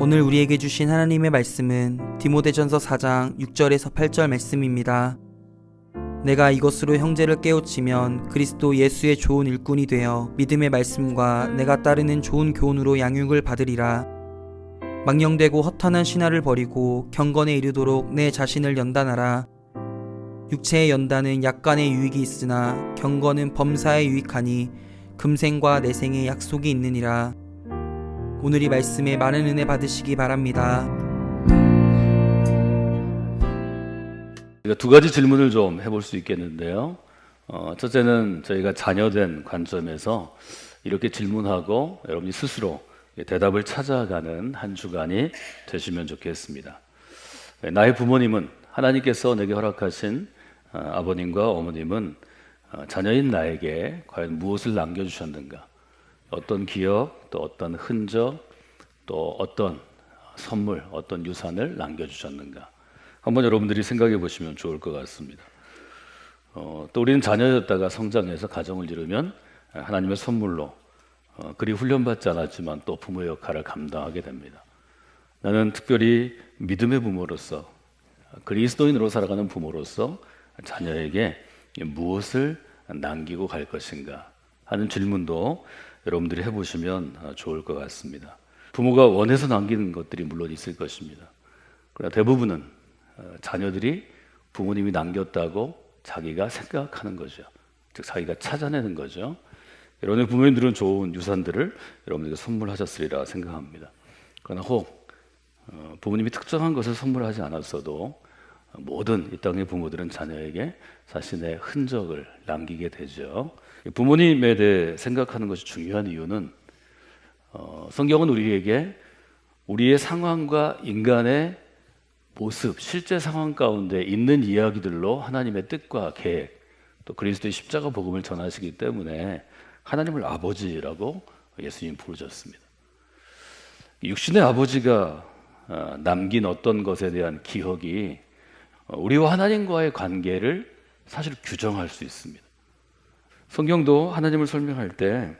오늘 우리에게 주신 하나님의 말씀은 디모데전서 4장 6절에서 8절 말씀입니다. 내가 이것으로 형제를 깨우치면 그리스도 예수의 좋은 일꾼이 되어 믿음의 말씀과 내가 따르는 좋은 교훈으로 양육을 받으리라. 망령되고 허탄한 신화를 버리고 경건에 이르도록 내 자신을 연단하라. 육체의 연단은 약간의 유익이 있으나 경건은 범사에 유익하니 금생과 내생의 약속이 있느니라. 오늘 이 말씀에 많은 은혜 받으시기 바랍니다. 두 가지 질문을 좀 해볼 수 있겠는데요. 첫째는 저희가 자녀된 관점에서 이렇게 질문하고 여러분이 스스로 대답을 찾아가는 한 주간이 되시면 좋겠습니다. 나의 부모님은, 하나님께서 내게 허락하신 아버님과 어머님은 자녀인 나에게 과연 무엇을 남겨주셨는가? 어떤 기억, 또 어떤 흔적, 또 어떤 선물, 어떤 유산을 남겨주셨는가? 한번 여러분들이 생각해 보시면 좋을 것 같습니다. 또 우리는 자녀였다가 성장해서 가정을 이루면 하나님의 선물로 그리 훈련받지 않았지만 또 부모의 역할을 감당하게 됩니다. 나는 특별히 믿음의 부모로서, 그리스도인으로 살아가는 부모로서 자녀에게 무엇을 남기고 갈 것인가 하는 질문도 여러분들이 해보시면 좋을 것 같습니다. 부모가 원해서 남기는 것들이 물론 있을 것입니다. 그러나 대부분은 자녀들이 부모님이 남겼다고 자기가 생각하는 거죠. 즉 자기가 찾아내는 거죠. 여러분의 부모님들은 좋은 유산들을 여러분에게 선물하셨으리라 생각합니다. 그러나 혹 부모님이 특정한 것을 선물하지 않았어도 모든 이 땅의 부모들은 자녀에게 자신의 흔적을 남기게 되죠. 부모님에 대해 생각하는 것이 중요한 이유는 성경은 우리에게 우리의 상황과 인간의 모습, 실제 상황 가운데 있는 이야기들로 하나님의 뜻과 계획, 또 그리스도의 십자가 복음을 전하시기 때문에 하나님을 아버지라고 예수님 부르셨습니다. 육신의 아버지가 남긴 어떤 것에 대한 기억이 우리와 하나님과의 관계를 사실 규정할 수 있습니다. 성경도 하나님을 설명할 때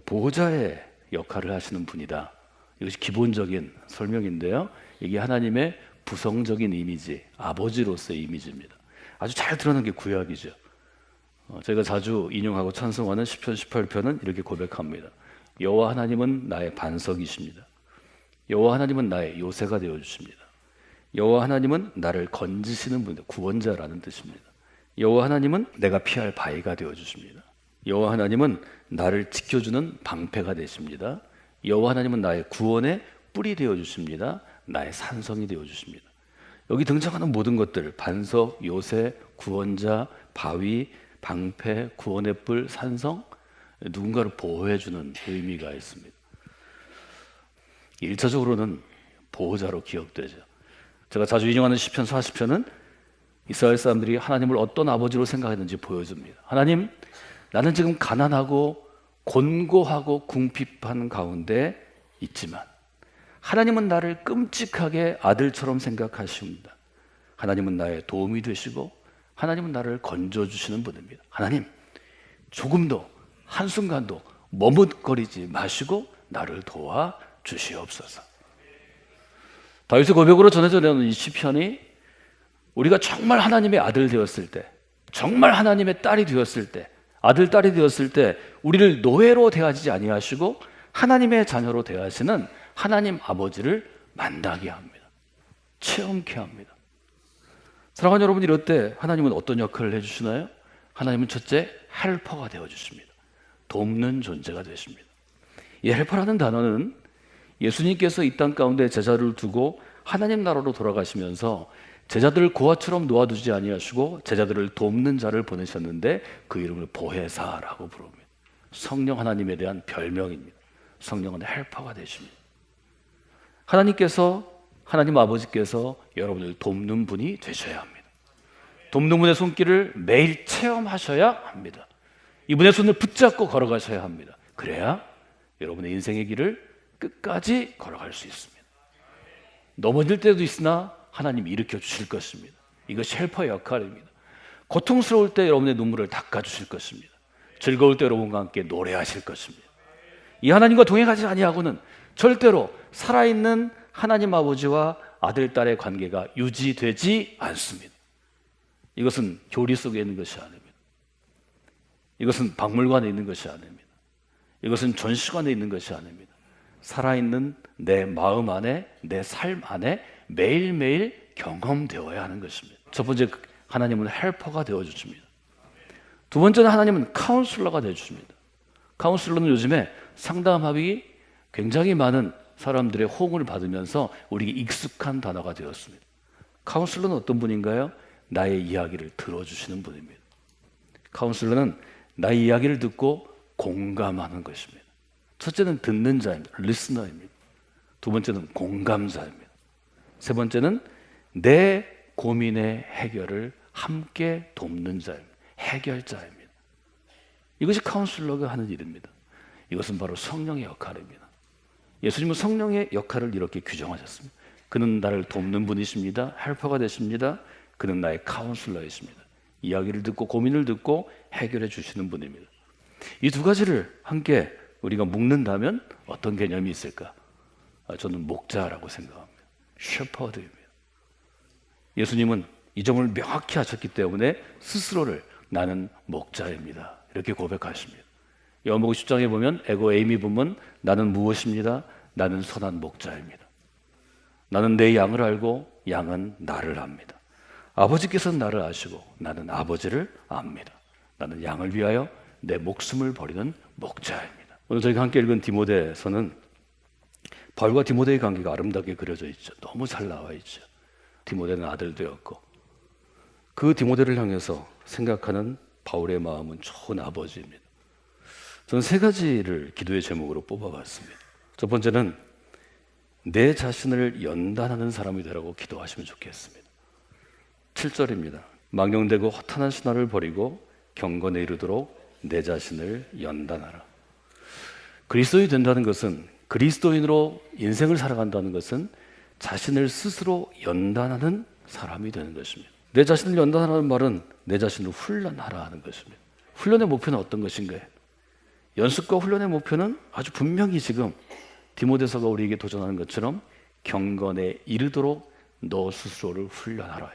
보호자의 역할을 하시는 분이다. 이것이 기본적인 설명인데요. 이게 하나님의 부성적인 이미지, 아버지로서의 이미지입니다. 아주 잘 드러난 게 구약이죠. 제가 자주 인용하고 찬송하는 시편 18편은 이렇게 고백합니다. 여호와 하나님은 나의 반석이십니다. 여호와 하나님은 나의 요새가 되어주십니다. 여호와 하나님은 나를 건지시는 분입니다. 구원자라는 뜻입니다. 여호와 하나님은 내가 피할 바위가 되어주십니다. 여호와 하나님은 나를 지켜주는 방패가 되십니다. 여호와 하나님은 나의 구원의 뿔이 되어주십니다. 나의 산성이 되어주십니다. 여기 등장하는 모든 것들, 반석, 요새, 구원자, 바위, 방패, 구원의 뿔, 산성, 누군가를 보호해주는 의미가 있습니다. 1차적으로는 보호자로 기억되죠. 제가 자주 인용하는 시편 40편은 이스라엘 사람들이 하나님을 어떤 아버지로 생각했는지 보여줍니다. 하나님, 나는 지금 가난하고 곤고하고 궁핍한 가운데 있지만 하나님은 나를 끔찍하게 아들처럼 생각하십니다. 하나님은 나의 도움이 되시고 하나님은 나를 건져주시는 분입니다. 하나님, 조금도 한순간도 머뭇거리지 마시고 나를 도와주시옵소서. 다윗의 고백으로 전해져 내는 이 시편이 우리가 정말 하나님의 아들 되었을 때, 정말 하나님의 딸이 되었을 때, 아들, 딸이 되었을 때 우리를 노예로 대하지 아니하시고 하나님의 자녀로 대하시는 하나님 아버지를 만나게 합니다. 체험케 합니다. 사랑하는 여러분, 이럴 때 하나님은 어떤 역할을 해주시나요? 하나님은 첫째, 헬퍼가 되어주십니다. 돕는 존재가 되십니다. 이 헬퍼라는 단어는 예수님께서 이 땅 가운데 제자를 두고 하나님 나라로 돌아가시면서 제자들을 고아처럼 놓아두지 아니하시고 제자들을 돕는 자를 보내셨는데 그 이름을 보혜사라고 부릅니다. 성령 하나님에 대한 별명입니다. 성령은 헬퍼가 되십니다. 하나님 아버지께서 여러분을 돕는 분이 되셔야 합니다. 돕는 분의 손길을 매일 체험하셔야 합니다. 이분의 손을 붙잡고 걸어가셔야 합니다. 그래야 여러분의 인생의 길을 끝까지 걸어갈 수 있습니다. 넘어질 때도 있으나 하나님이 일으켜 주실 것입니다. 이것이 헬퍼의 역할입니다. 고통스러울 때 여러분의 눈물을 닦아주실 것입니다. 즐거울 때 여러분과 함께 노래하실 것입니다. 이 하나님과 동행하지 아니하고는 절대로 살아있는 하나님 아버지와 아들, 딸의 관계가 유지되지 않습니다. 이것은 교리 속에 있는 것이 아닙니다. 이것은 박물관에 있는 것이 아닙니다. 이것은 전시관에 있는 것이 아닙니다. 살아있는 내 마음 안에, 내 삶 안에 매일매일 경험되어야 하는 것입니다. 첫 번째, 하나님은 헬퍼가 되어주십니다. 두 번째는 하나님은 카운슬러가 되어주십니다. 카운슬러는 요즘에 상담합이 굉장히 많은 사람들의 호응을 받으면서 우리에게 익숙한 단어가 되었습니다. 카운슬러는 어떤 분인가요? 나의 이야기를 들어주시는 분입니다. 카운슬러는 나의 이야기를 듣고 공감하는 것입니다. 첫째는 듣는 자입니다. 리스너입니다. 두 번째는 공감자입니다. 세 번째는 내 고민의 해결을 함께 돕는 자입니다. 해결자입니다. 이것이 카운슬러가 하는 일입니다. 이것은 바로 성령의 역할입니다. 예수님은 성령의 역할을 이렇게 규정하셨습니다. 그는 나를 돕는 분이십니다. 헬퍼가 되십니다. 그는 나의 카운슬러이십니다. 이야기를 듣고 고민을 듣고 해결해 주시는 분입니다. 이 두 가지를 함께 우리가 묶는다면 어떤 개념이 있을까? 저는 목자라고 생각합니다. 셰퍼드입니다. 예수님은 이 점을 명확히 하셨기 때문에 스스로를 나는 목자입니다. 이렇게 고백하십니다. 요한복음 10장에 보면 에고 에이미 부문 나는 무엇입니다? 나는 선한 목자입니다. 나는 내 양을 알고 양은 나를 압니다. 아버지께서는 나를 아시고 나는 아버지를 압니다. 나는 양을 위하여 내 목숨을 버리는 목자입니다. 오늘 저희가 함께 읽은 디모데서는 바울과 디모데의 관계가 아름답게 그려져 있죠. 너무 잘 나와 있죠. 디모데는 아들 되었고 그 디모데를 향해서 생각하는 바울의 마음은 좋은 아버지입니다. 저는 세 가지를 기도의 제목으로 뽑아봤습니다. 첫 번째는 내 자신을 연단하는 사람이 되라고 기도하시면 좋겠습니다. 7절입니다. 망령되고 허탄한 신화를 버리고 경건에 이르도록 내 자신을 연단하라. 그리스도인이 된다는 것은, 그리스도인으로 인생을 살아간다는 것은 자신을 스스로 연단하는 사람이 되는 것입니다. 내 자신을 연단하는 말은 내 자신을 훈련하라 하는 것입니다. 훈련의 목표는 어떤 것인가요? 연습과 훈련의 목표는 아주 분명히 지금 디모데서가 우리에게 도전하는 것처럼 경건에 이르도록 너 스스로를 훈련하라.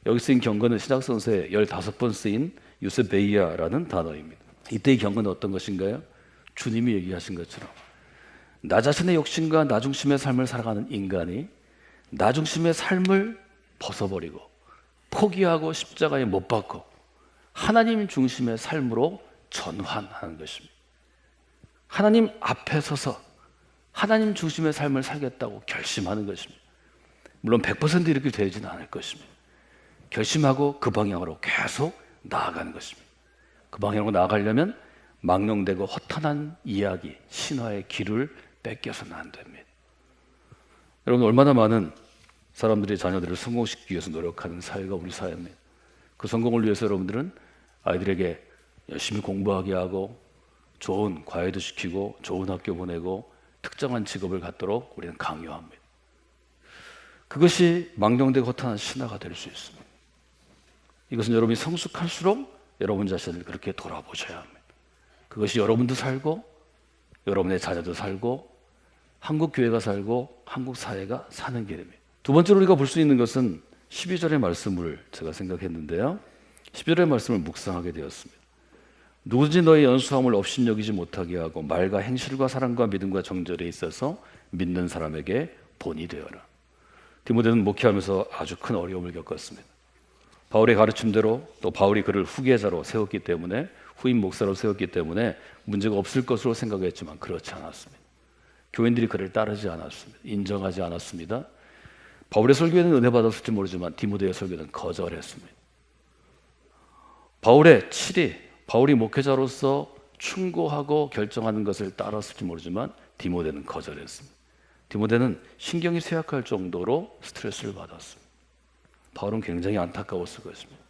여기 쓰인 경건은 신약성서에 15번 쓰인 유세베이아라는 단어입니다. 이때의 경건은 어떤 것인가요? 주님이 얘기하신 것처럼 나 자신의 욕심과 나 중심의 삶을 살아가는 인간이 나 중심의 삶을 벗어버리고 포기하고 십자가에 못 박고 하나님 중심의 삶으로 전환하는 것입니다. 하나님 앞에 서서 하나님 중심의 삶을 살겠다고 결심하는 것입니다. 물론 100% 이렇게 되지는 않을 것입니다. 결심하고 그 방향으로 계속 나아가는 것입니다. 그 방향으로 나아가려면 망령되고 허탄한 이야기, 신화의 길을 뺏겨서는 안 됩니다. 여러분, 얼마나 많은 사람들이 자녀들을 성공시키기 위해서 노력하는 사회가 우리 사회입니다. 그 성공을 위해서 여러분들은 아이들에게 열심히 공부하게 하고 좋은 과외도 시키고 좋은 학교 보내고 특정한 직업을 갖도록 우리는 강요합니다. 그것이 망령되고 허탄한 신화가 될 수 있습니다. 이것은 여러분이 성숙할수록 여러분 자신을 그렇게 돌아보셔야 합니다. 그것이 여러분도 살고 여러분의 자녀도 살고 한국 교회가 살고 한국 사회가 사는 길입니다. 두 번째로 우리가 볼 수 있는 것은 12절의 말씀을 제가 생각했는데요. 12절의 말씀을 묵상하게 되었습니다. 누구든지 너의 연수함을 업신여기지 못하게 하고 말과 행실과 사랑과 믿음과 정절에 있어서 믿는 사람에게 본이 되어라. 디모데는 목회하면서 아주 큰 어려움을 겪었습니다. 바울의 가르침대로 또 바울이 그를 후계자로 세웠기 때문에 후임 목사로 세웠기 때문에 문제가 없을 것으로 생각했지만 그렇지 않았습니다. 교인들이 그를 따르지 않았습니다. 인정하지 않았습니다. 바울의 설교에는 은혜 받았을지 모르지만 디모데의 설교는 거절했습니다. 바울의 7이 바울이 목회자로서 충고하고 결정하는 것을 따랐을지 모르지만 디모데는 거절했습니다. 디모데는 신경이 쇠약할 정도로 스트레스를 받았습니다. 바울은 굉장히 안타까웠을 것입니다.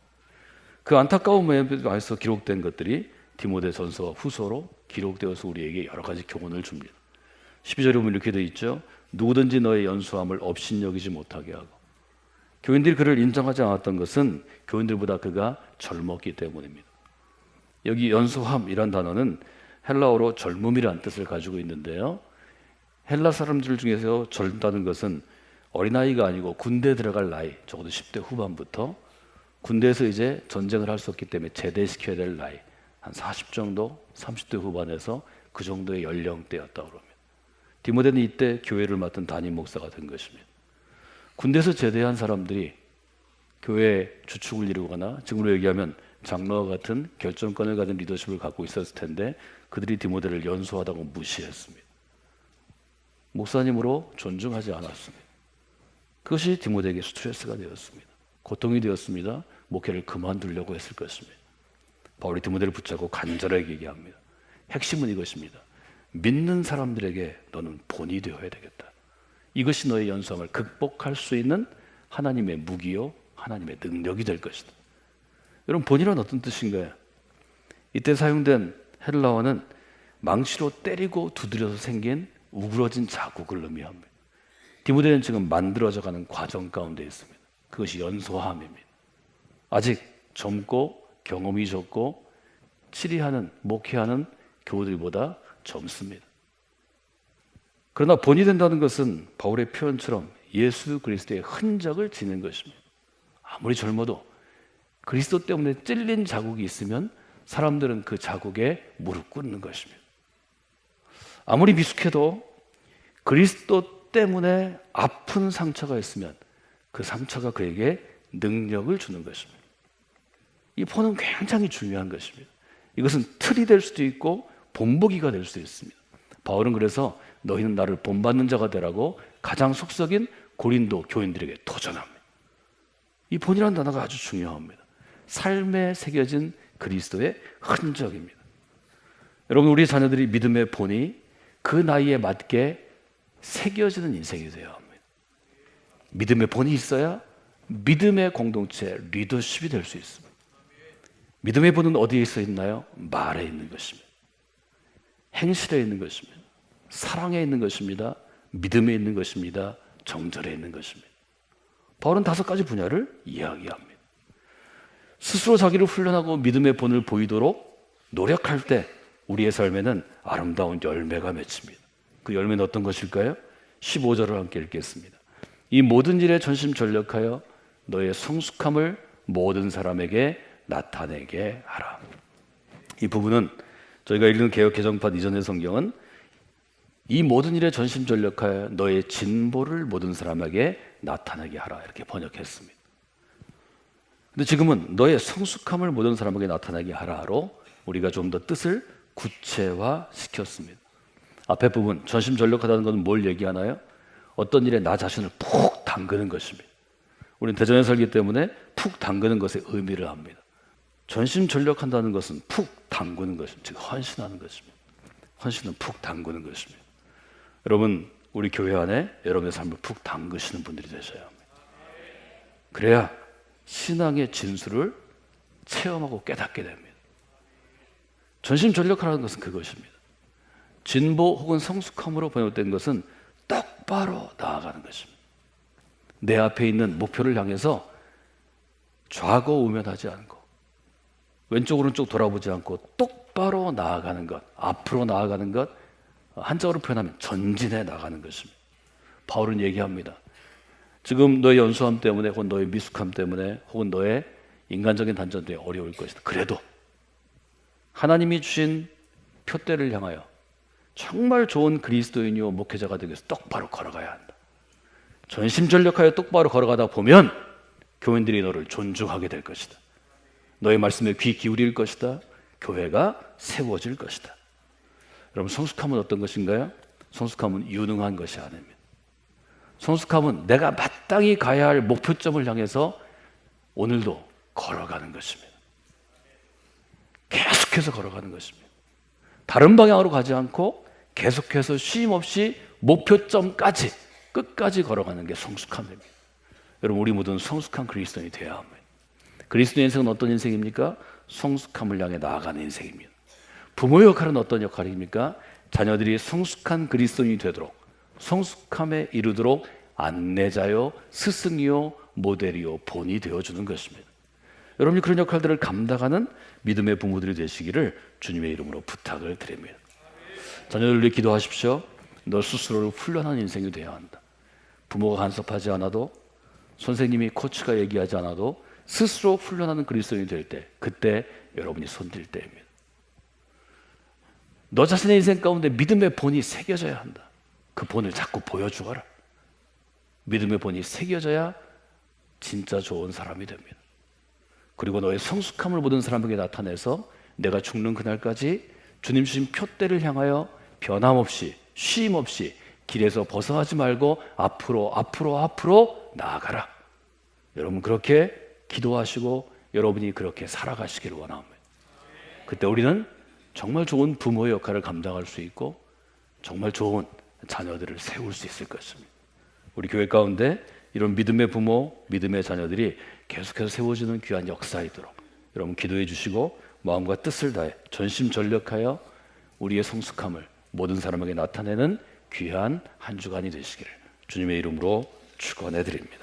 그 안타까움에 대해서 기록된 것들이 디모데 전서와 후서로 기록되어서 우리에게 여러 가지 교훈을 줍니다. 12절에 보면 이렇게 되어 있죠. 누구든지 너의 연수함을 업신여기지 못하게 하고. 교인들이 그를 인정하지 않았던 것은 교인들보다 그가 젊었기 때문입니다. 여기 연수함이란 단어는 헬라어로 젊음이라는 뜻을 가지고 있는데요. 헬라 사람들 중에서 젊다는 것은 어린아이가 아니고 군대 들어갈 나이, 적어도 10대 후반부터 군대에서 이제 전쟁을 할 수 없기 때문에 제대시켜야 될 나이, 한 40 정도, 30대 후반에서 그 정도의 연령대였다고 합니다. 디모데는 이때 교회를 맡은 담임 목사가 된 것입니다. 군대에서 제대한 사람들이 교회의 주축을 이루거나 지금으로 얘기하면 장로와 같은 결정권을 가진 리더십을 갖고 있었을 텐데 그들이 디모데를 연소하다고 무시했습니다. 목사님으로 존중하지 않았습니다. 그것이 디모데에게 스트레스가 되었습니다. 고통이 되었습니다. 목회를 그만두려고 했을 것입니다. 바울이 디모데를 붙잡고 간절하게 얘기합니다. 핵심은 이것입니다. 믿는 사람들에게 너는 본이 되어야 되겠다. 이것이 너의 연소함을 극복할 수 있는 하나님의 무기요 하나님의 능력이 될 것이다. 여러분, 본이란 어떤 뜻인가요? 이때 사용된 헬라어는 망치로 때리고 두드려서 생긴 우그러진 자국을 의미합니다. 디모데는 지금 만들어져가는 과정 가운데 있습니다. 그것이 연소함입니다. 아직 젊고 경험이 적고 치리하는 목회하는 교우들보다 젊습니다. 그러나 본이 된다는 것은 바울의 표현처럼 예수 그리스도의 흔적을 지는 것입니다. 아무리 젊어도 그리스도 때문에 찔린 자국이 있으면 사람들은 그 자국에 무릎 꿇는 것입니다. 아무리 미숙해도 그리스도 때문에 아픈 상처가 있으면 그 상처가 그에게 능력을 주는 것입니다. 이 본은 굉장히 중요한 것입니다. 이것은 틀이 될 수도 있고 본보기가 될 수 있습니다. 바울은 그래서 너희는 나를 본받는 자가 되라고 가장 속썩인 고린도 교인들에게 도전합니다. 이 본이라는 단어가 아주 중요합니다. 삶에 새겨진 그리스도의 흔적입니다. 여러분, 우리 자녀들이 믿음의 본이 그 나이에 맞게 새겨지는 인생이 되어야 합니다. 믿음의 본이 있어야 믿음의 공동체 리더십이 될 수 있습니다. 믿음의 본은 어디에 있어 있나요? 말에 있는 것입니다. 행실에 있는 것입니다. 사랑에 있는 것입니다. 믿음에 있는 것입니다. 정절에 있는 것입니다. 바울은 5가지 분야를 이야기합니다. 스스로 자기를 훈련하고 믿음의 본을 보이도록 노력할 때 우리의 삶에는 아름다운 열매가 맺힙니다. 그 열매는 어떤 것일까요? 15절을 함께 읽겠습니다. 이 모든 일에 전심전력하여 너의 성숙함을 모든 사람에게 나타내게 하라. 이 부분은 저희가 읽는 개역 개정판 이전의 성경은 이 모든 일에 전심전력하여 너의 진보를 모든 사람에게 나타내게 하라 이렇게 번역했습니다. 근데 지금은 너의 성숙함을 모든 사람에게 나타내게 하라로 우리가 좀 더 뜻을 구체화시켰습니다. 앞에 부분 전심전력하다는 것은 뭘 얘기하나요? 어떤 일에 나 자신을 푹 담그는 것입니다. 우리는 대전에 살기 때문에 푹 담그는 것의 의미를 압니다. 전심전력한다는 것은 푹 담그는 것입니다. 즉 헌신하는 것입니다. 헌신은 푹 담그는 것입니다. 여러분, 우리 교회 안에 여러분의 삶을 푹 담그시는 분들이 되셔야 합니다. 그래야 신앙의 진수를 체험하고 깨닫게 됩니다. 전심전력하라는 것은 그것입니다. 진보 혹은 성숙함으로 번역된 것은 똑바로 나아가는 것입니다. 내 앞에 있는 목표를 향해서 좌고우면하지 않고 왼쪽 오른쪽 돌아보지 않고 똑바로 나아가는 것, 앞으로 나아가는 것, 한자어로 표현하면 전진해 나가는 것입니다. 바울은 얘기합니다. 지금 너의 연소함 때문에 혹은 너의 미숙함 때문에 혹은 너의 인간적인 단전 때문에 어려울 것이다. 그래도 하나님이 주신 표대를 향하여 정말 좋은 그리스도인이요 목회자가 되기 위해서 똑바로 걸어가야 한다. 전심전력하여 똑바로 걸어가다 보면 교인들이 너를 존중하게 될 것이다. 너의 말씀에 귀 기울일 것이다. 교회가 세워질 것이다. 여러분, 성숙함은 어떤 것인가요? 성숙함은 유능한 것이 아닙니다. 성숙함은 내가 마땅히 가야 할 목표점을 향해서 오늘도 걸어가는 것입니다. 계속해서 걸어가는 것입니다. 다른 방향으로 가지 않고 계속해서 쉼 없이 목표점까지 끝까지 걸어가는 게 성숙함입니다. 여러분, 우리 모두는 성숙한 그리스도인이 되어야 합니다. 그리스도의 인생은 어떤 인생입니까? 성숙함을 향해 나아가는 인생입니다. 부모의 역할은 어떤 역할입니까? 자녀들이 성숙한 그리스도인이 되도록, 성숙함에 이르도록 안내자요, 스승이요, 모델이요, 본이 되어주는 것입니다. 여러분이 그런 역할들을 감당하는 믿음의 부모들이 되시기를 주님의 이름으로 부탁을 드립니다. 자녀들을 위해 기도하십시오. 너 스스로를 훈련하는 인생이 되어야 한다. 부모가 간섭하지 않아도, 선생님이 코치가 얘기하지 않아도 스스로 훈련하는 그리스도인이 될 때, 그때 여러분이 손들 때입니다. 너 자신의 인생 가운데 믿음의 본이 새겨져야 한다. 그 본을 자꾸 보여주거라. 믿음의 본이 새겨져야 진짜 좋은 사람이 됩니다. 그리고 너의 성숙함을 모든 사람에게 나타내서 내가 죽는 그날까지 주님 주신 표대를 향하여 변함없이 쉼 없이 길에서 벗어나지 말고 앞으로 나아가라. 여러분 그렇게 기도하시고 여러분이 그렇게 살아가시기를 원합니다. 그때 우리는 정말 좋은 부모의 역할을 감당할 수 있고 정말 좋은 자녀들을 세울 수 있을 것입니다. 우리 교회 가운데 이런 믿음의 부모, 믿음의 자녀들이 계속해서 세워지는 귀한 역사이도록 여러분 기도해 주시고 마음과 뜻을 다해 전심전력하여 우리의 성숙함을 모든 사람에게 나타내는 귀한 한 주간이 되시기를 주님의 이름으로 축원해 드립니다.